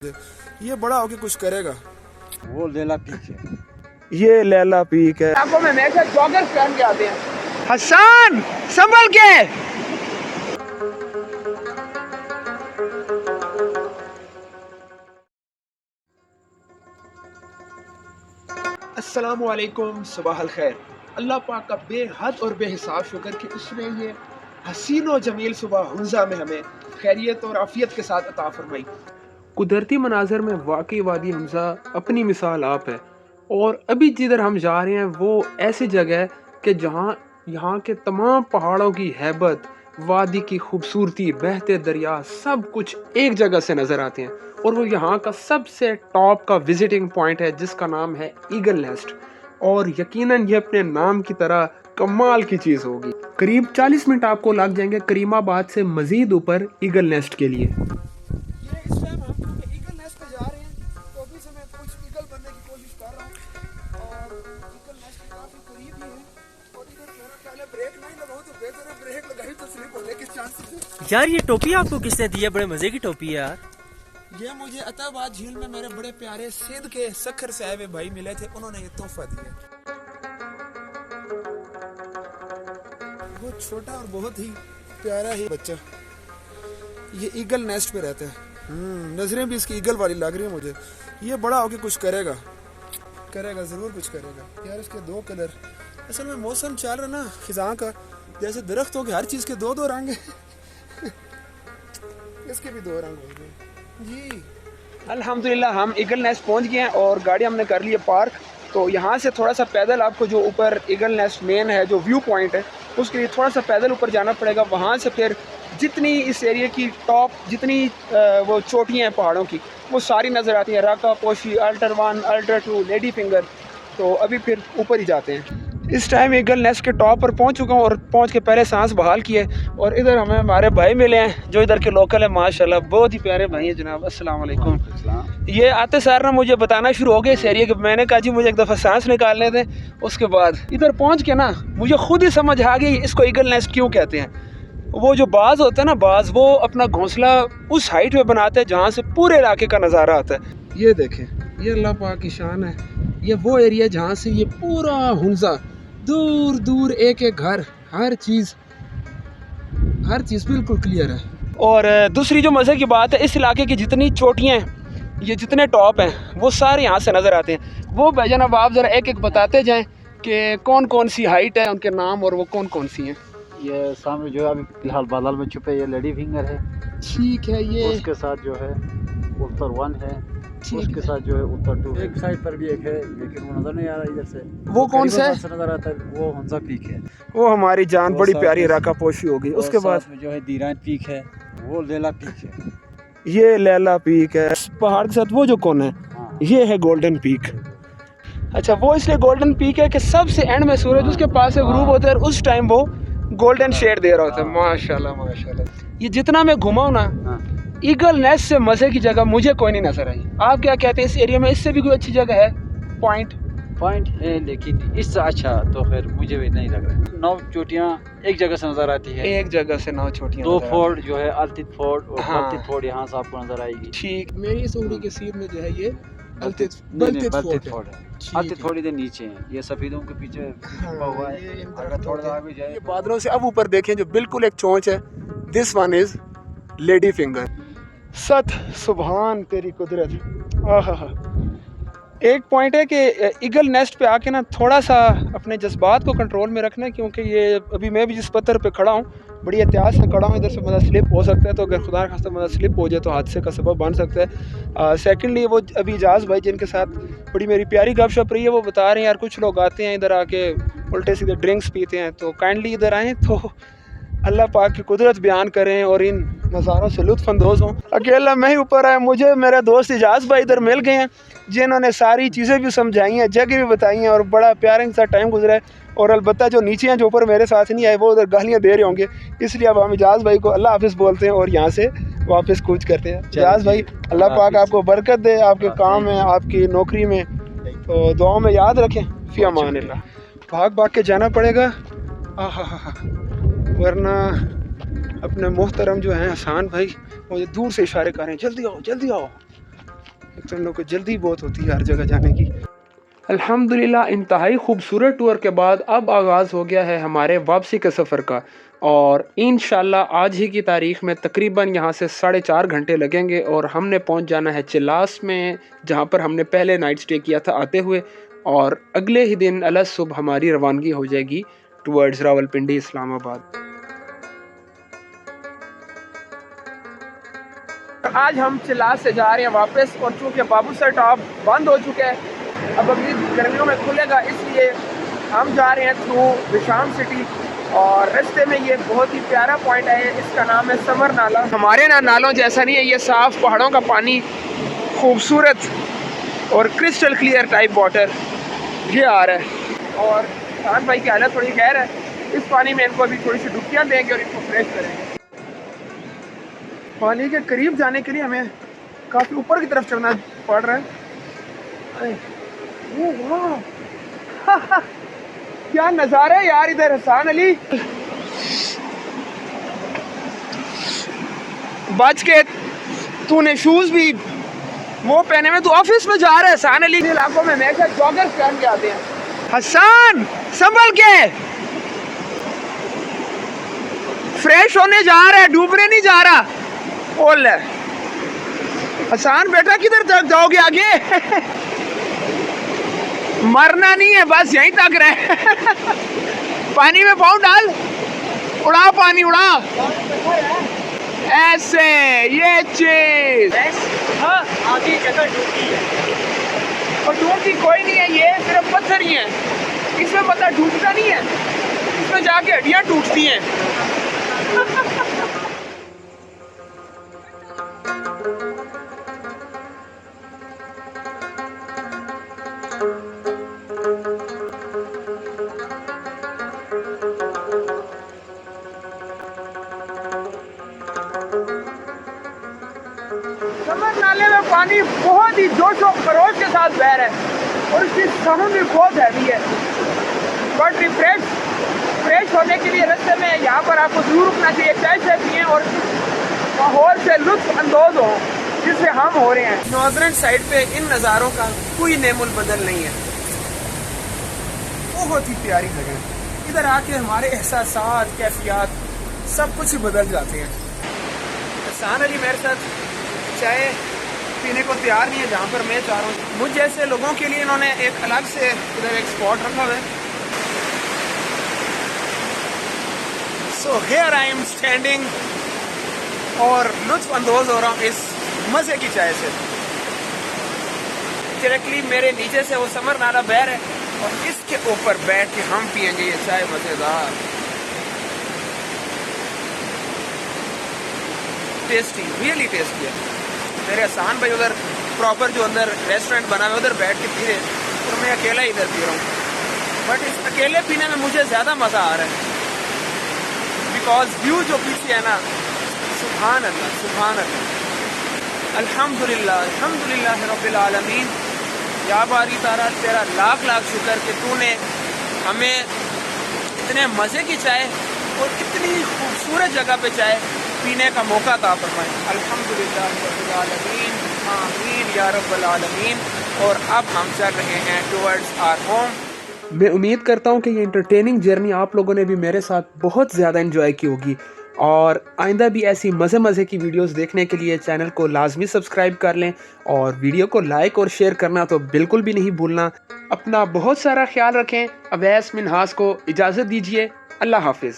ये बड़ा होके कुछ करेगा। वो लैला पीक है। ये लैला पीक है। आंखों में हमेशा जॉगर्स पहन के आते हैं। हसन संभल के। अस्सलामु अलैकुम, सुबह खैर। अल्लाह पाक का बेहद और बेहिसाब शुक्र कि उसने ये हसीन और जमील सुबह हुंजा में हमें खैरियत और आफियत के साथ अता फरमाई। कुदरती मनाजर में वाकई वादी हुंजा अपनी मिसाल आप है। और अभी जिधर हम जा रहे हैं वो ऐसी जगह है कि जहाँ यहाँ के तमाम पहाड़ों की हैबत, वादी की खूबसूरती, बहते दरिया सब कुछ एक जगह से नज़र आते हैं। और वो यहाँ का सबसे टॉप का विजिटिंग पॉइंट है जिसका नाम है ईगल नेस्ट। और यकीनन ये अपने नाम की तरह कमाल की चीज़ होगी। करीब 40 मिनट आपको लग जाएंगे करीमाबाद से मज़ीद ऊपर ईगल नेस्ट के लिए। ये इस टाइम हम क्योंकि ईगल नेस्ट पे जा रहे हैं तो अभी से मैं कुछ ईगल बनने की कोशिश कर रहा हूँ और ईगल नेस्ट काफ़ी करीब ही है। और इधर मेरा पहले ब्रेक नहीं लगाऊँ तो बेहतर है, ब्रेक लगाई तो स्लिप होने के चांसेस है। यार ये टोपी आपको किसने दी है? बड़े मजे की टोपी है यार। ये मुझे अताबाद झील में मेरे बड़े प्यारे सिंध के सखर से आए हुए भाई मिले थे, उन्होंने ये तोहफा दिया। बहुत छोटा और बहुत ही प्यारा ही बच्चा ये ईगल नेस्ट पे रहता है। नजरें भी इसकी ईगल वाली लग रही है मुझे। ये बड़ा होके कुछ करेगा, जरूर कुछ करेगा। यार इसके दो कलर, असल में मौसम चल रहा ना खिजां का, जैसे दरख्तों के हर चीज के दो दो रंग हैं। इसके भी दो रंग हो गए जी। अल्हम्दुलिल्लाह हम ईगल नेस्ट पहुंच गए हैं और गाड़ी हमने कर ली है पार्क। तो यहाँ से थोड़ा सा पैदल आपको जो ऊपर ईगल नेस्ट मेन है जो व्यू पॉइंट है उसके लिए थोड़ा सा पैदल ऊपर जाना पड़ेगा। वहाँ से फिर जितनी इस एरिया की टॉप जितनी वो चोटियाँ हैं पहाड़ों की वो सारी नज़र आती हैं। राका पोशी, अल्टर 1, अल्टर 2, लेडी फिंगर। तो अभी फिर ऊपर ही जाते हैं। इस टाइम ईगल नेस्ट के टॉप पर पहुंच चुका हूं और पहुंच के पहले सांस बहाल की है। और इधर हमें हमारे भाई मिले हैं जो इधर के लोकल है, माशाल्लाह बहुत ही प्यारे भाई हैं जनाब। अस्सलाम वालेकुम। ये आते सार ना मुझे बताना शुरू हो गए इस एरिया के। मैंने कहा जी मुझे एक दफ़ा सांस निकालने दें। उसके बाद इधर पहुँच के ना मुझे खुद ही समझ आ गई इसको ईगल नेस्ट क्यों कहते हैं। वो जो बाज़ होता है ना, बाज़ वो अपना घोंसला उस हाइट पे बनाते हैं जहाँ से पूरे इलाके का नज़ारा आता है। ये देखें, ये अल्लाह पाक की शान है। ये वो एरिया जहाँ से ये पूरा हुंजा दूर दूर एक एक घर, हर चीज़ बिल्कुल क्लियर है। और दूसरी जो मज़े की बात है, इस इलाके की जितनी चोटियाँ हैं, ये जितने टॉप हैं वो सारे यहाँ से नज़र आते हैं। वो भाईजान अब आप ज़रा एक एक बताते जाएं कि कौन कौन सी हाइट है, उनके नाम और वो कौन कौन सी हैं। ये सामने जो है अभी फिलहाल बादल में छुपे ये लेडी फिंगर है। ठीक है। ये उसके साथ जो है उत्तर 1 है। उसके साथ जो है उत्तर 2 है। एक साइड पर भी एक है लेकिन वो नजर नहीं आ रहा इधर से। वो कौन सा है? नजर आता है वो हुंजा पीक है। वो हमारी जान बड़ी प्यारी राका पोशी होगी। उसके बाद में जो है दीरान पीक है, वो लैला पीक है। ये लैला पीक है। पहाड़ के साथ वो जो कौन है? हाँ। ये है गोल्डन पीक। अच्छा, वो इसलिए गोल्डन पीक है कि सबसे एंड में सूरज उसके पास से ग्रूब होता है और उस टाइम वो गोल्डन शेड दे रहा होता है। माशाल्लाह माशाल्लाह। ये जितना मैं घुमाऊँ ना, ईगल नेस्ट से मज़े की जगह मुझे कोई नहीं नजर आई। आप क्या कहते हैं इस एरिया में इससे भी कोई अच्छी जगह है? पॉइंट है लेकिन इससे अच्छा तो फिर मुझे भी नहीं लग रहा। 9 चोटियाँ एक जगह से नजर आती है। एक जगह से 9 चोटियाँ। 2 फोर्ट जो है अल्तित फोर्ट और हाँ। बल्तित फोर्ट यहाँ से आपको नजर आएगी। ठीक, मेरी इस उंगली के सिर में जो है ये बल्तित फोर्ट है। अल्तित फोर्ट इधर नीचे है, ये सफेदों के पीछे छुपा हुआ है। अगर थोड़ा आगे जाए ये बादलों से अब ऊपर देखें जो बिल्कुल एक चोंच है। This one is lady finger. सत सुभान तेरी कुदरत। आहा। एक पॉइंट है कि ईगल नेस्ट पे आके ना थोड़ा सा अपने जज्बात को कंट्रोल में रखना, क्योंकि ये अभी मैं भी जिस पत्थर पे खड़ा हूँ बड़ी एहतियात से खड़ा हूँ। इधर से मतलब स्लिप हो सकता है, तो अगर खुदा खास्ता मतलब स्लिप हो जाए तो हादसे का सबब बन सकता है। सेकेंडली वो अभी इजाज़ भाई जिनके साथ बड़ी मेरी प्यारी गपशप रही है वो बता रहे हैं यार कुछ लोग आते हैं इधर आके उल्टे सीधे ड्रिंक्स पीते हैं, तो काइंडली इधर आएँ तो अल्लाह पाक की कुदरत बयान करें और इन नज़ारों से लुत्फ़अंदोज़ हों। अकेला मैं ही ऊपर आया, मुझे मेरे दोस्त इजाज़ भाई इधर मिल गए हैं जिन्होंने सारी चीज़ें भी समझाई हैं, जगह भी बताई हैं और बड़ा प्यारे के साथ टाइम गुजरा है। और अलबत्ता जो नीचे हैं जो ऊपर मेरे साथ नहीं आए वो उधर गालियाँ दे रहे होंगे, इसलिए अब हम इजाज़ भाई को अल्लाह हाफिज़ बोलते हैं और यहाँ से वापस कूच करते हैं। इजाज़ भाई अल्लाह पाक आपको बरकत दे आपके काम में, आपकी नौकरी में, तो दुआओं में याद रखें। फ़ी अमानिल्लाह। भाग भाग के जाना पड़ेगा वरना अपने मोहतरम जो हैं हसान भाई मुझे दूर से इशारे कर रहे हैं, जल्दी आओ जल्दी आओ। चंदों को जल्दी बहुत होती है हर जगह जाने की। अल्हम्दुलिल्लाह इंतहाई खूबसूरत टूर के बाद अब आगाज़ हो गया है हमारे वापसी के सफ़र का, और इंशाल्लाह आज ही की तारीख़ में तकरीबन यहाँ से 4.5 घंटे लगेंगे और हमने पहुँच जाना है चिलास में, जहाँ पर हमने पहले नाइट स्टे किया था आते हुए, और अगले ही दिन अलग सुबह हमारी रवानगी हो जाएगी टुवर्ड्स रावलपिंडी इस्लामाबाद। आज हम चिलास से जा रहे हैं वापस, और चूँकि बाबूसर टॉप बंद हो चुका है, अब अगली गर्मियों में खुलेगा, इसलिए हम जा रहे हैं थ्रू विशाम सिटी। और रास्ते में ये बहुत ही प्यारा पॉइंट है, इसका नाम है समर नाला। हमारे नालों जैसा नहीं है, ये साफ़ पहाड़ों का पानी, खूबसूरत और क्रिस्टल क्लियर टाइप वाटर ये आ रहा है। और खान भाई की हालत थोड़ी खैर है, इस पानी में इनको अभी थोड़ी सी डुबकियाँ देंगे और इनको फ्रेश करेंगे। पानी के करीब जाने के लिए हमें काफ़ी ऊपर की तरफ चढ़ना पड़ रहा है। क्या नज़ारा है यार इधर हसन अली, बच के, तूने शूज भी वो पहने में, तू ऑफिस में जा रहा है हसन अली। इलाकों में हमेशा जॉगर्स पहन के आते हैं। हसन संभल के, फ्रेश होने जा रहा है, डूबने नहीं जा रहा। बोल हसन बेटा किधर तक जाओगे आगे? मरना नहीं है, बस यहीं तक रहे। पानी में पाँव डाल, उड़ा पानी उड़ा, ऐसे ये चीज। हाँ आधी जगह डूबती है, और डूबती कोई नहीं है, ये सिर्फ पत्थर ही है, इसमें पता डूबता नहीं है, इसमें जाके हड्डियाँ टूटती हैं। समर नाले में पानी बहुत ही जोश और खरोश के साथ बह रहा है, और इसकी साउंड भी बहुत हैवी है। बट फ्रेश होने के लिए रास्ते में यहाँ पर आपको जरूर रुकना चाहिए, चाय चाय पिए और माहौल से लुत्फ अंदोज हो, जिससे हम हो रहे हैं। नॉर्दर्न साइड पे इन नज़ारों का कोई नेमुल बदल नहीं है, बहुत ही प्यारी जगह है। इधर आके हमारे एहसासात, कैफियत सब कुछ ही बदल जाते हैं। हसन अली मेरे साथ चाय पीने को तैयार नहीं है जहाँ पर मैं चाह रहा हूँ। मुझ जैसे लोगों के लिए इन्होंने एक अलग से इधर एक स्पॉट रखा हुआ है। So here I am standing और लुत्फ अंदोज हो रहा हूँ इस मज़े की चाय से। डायरेक्टली मेरे नीचे से वो समर नाला बह रहा है, और इसके ऊपर बैठ के हम पियेंगे ये चाय मज़ेदार, टेस्टी, रियली टेस्टी है। मेरे हसन भाई उधर प्रॉपर जो अंदर रेस्टोरेंट बना हुआ है उधर बैठ के पी रहे, और मैं अकेला ही इधर पी रहा हूँ। बट इस अकेले पीने में मुझे ज़्यादा मज़ा आ रहा है, बिकॉज व्यू जो पीछे है ना, सुभान अल्लाह सुभान अल्लाह, अल्हम्दुलिल्लाह अल्हम्दुलिल्लाह रब्बिल आलमीन। या बारी तारा तेरा लाख लाख शुक्र कि तूने हमें इतने मज़े की चाय और इतनी खूबसूरत जगह पे चाय पीने का मौका था फरमाए। अल्हम्दुलिल्लाह रब्बिल आलमीन, आमीन या रब्बल आलमीन। और अब हम चल रहे हैं टुवर्ड्स आवर होम। मैं उम्मीद करता हूँ कि ये इंटरटेनिंग जर्नी आप लोगों ने भी मेरे साथ बहुत ज़्यादा एंजॉय की होगी, और आइंदा भी ऐसी मज़े की वीडियोस देखने के लिए चैनल को लाजमी सब्सक्राइब कर लें, और वीडियो को लाइक और शेयर करना तो बिल्कुल भी नहीं भूलना। अपना बहुत सारा ख्याल रखें। अवैस मिन्हास को इजाज़त दीजिए। अल्लाह हाफिज़।